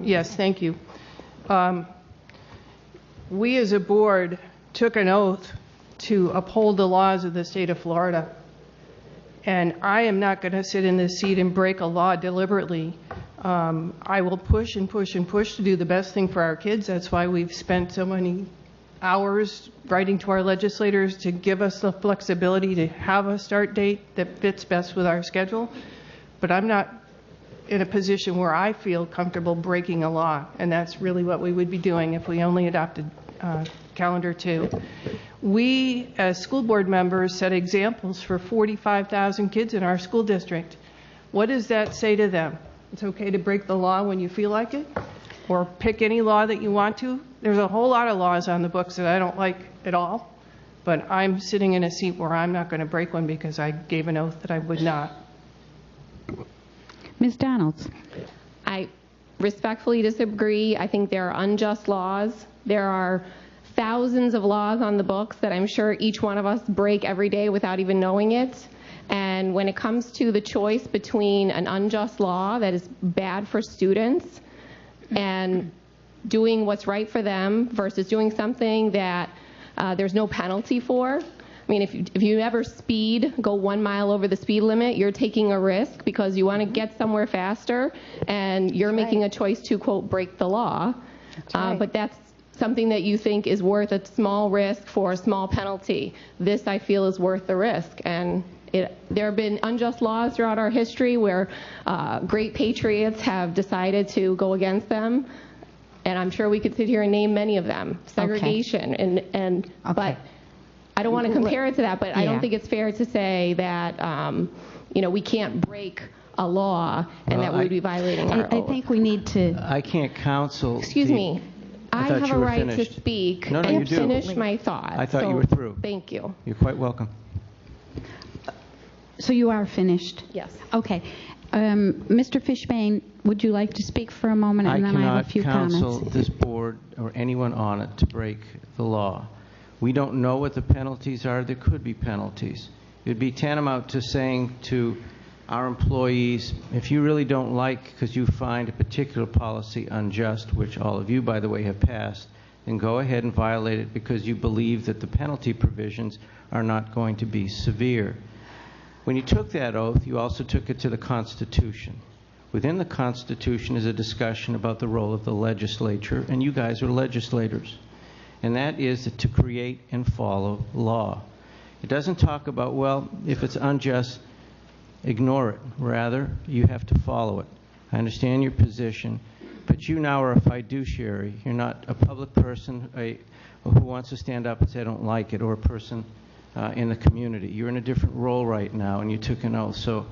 Yes, thank you. We as a board took an oath to uphold the laws of the state of Florida. And I am not going to sit in this seat and break a law deliberately. I will push and push and push to do the best thing for our kids. That's why we've spent so many hours writing to our legislators to give us the flexibility to have a start date that fits best with our schedule. But I'm not in a position where I feel comfortable breaking a law, and that's really what we would be doing if we only adopted Calendar 2. We, as school board members, set examples for 45,000 kids in our school district. What does that say to them? It's okay to break the law when you feel like it, or pick any law that you want to. There's a whole lot of laws on the books that I don't like at all, but I'm sitting in a seat where I'm not going to break one because I gave an oath that I would not. Ms. Donalds. I respectfully disagree. I think there are unjust laws. There are thousands of laws on the books that I'm sure each one of us break every day without even knowing it. And when it comes to the choice between an unjust law that is bad for students and doing what's right for them versus doing something that there's no penalty for, I mean, if you ever go 1 mile over the speed limit, you're taking a risk because you want to get somewhere faster, and you're making a choice to, quote, break the law. But that's something that you think is worth a small risk for a small penalty. This, I feel, is worth the risk. And there have been unjust laws throughout our history where great patriots have decided to go against them. And I'm sure we could sit here and name many of them. Segregation. But I don't want to compare it to that, but I don't think it's fair to say that we can't break a law and that we would be violating our oath. I think we need to... I can't counsel... Excuse me. I have a right to speak and finish my thought. I thought you were through. Thank you. You're quite welcome. So you are finished? Yes. Okay. Mr. Fishbane, would you like to speak for a moment, and then I have a few comments? I cannot counsel this board or anyone on it to break the law. We don't know what the penalties are. There could be penalties. It would be tantamount to saying to our employees, if you really don't like, because you find a particular policy unjust, which all of you, by the way, have passed, then go ahead and violate it because you believe that the penalty provisions are not going to be severe. When you took that oath, you also took it to the Constitution. Within the Constitution is a discussion about the role of the legislature, and you guys are legislators. And that is to create and follow law. It doesn't talk about, well, if it's unjust, ignore it. Rather, you have to follow it. I understand your position, but you now are a fiduciary. You're not a public person who wants to stand up and say, I don't like it, or a person in the community. You're in a different role right now, and you took an oath. So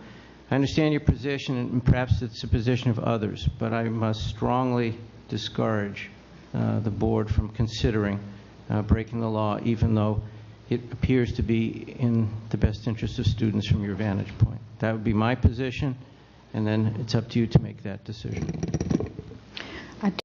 I understand your position, and perhaps it's the position of others, but I must strongly discourage the board from considering breaking the law, even though it appears to be in the best interest of students from your vantage point. That would be my position, and then it's up to you to make that decision.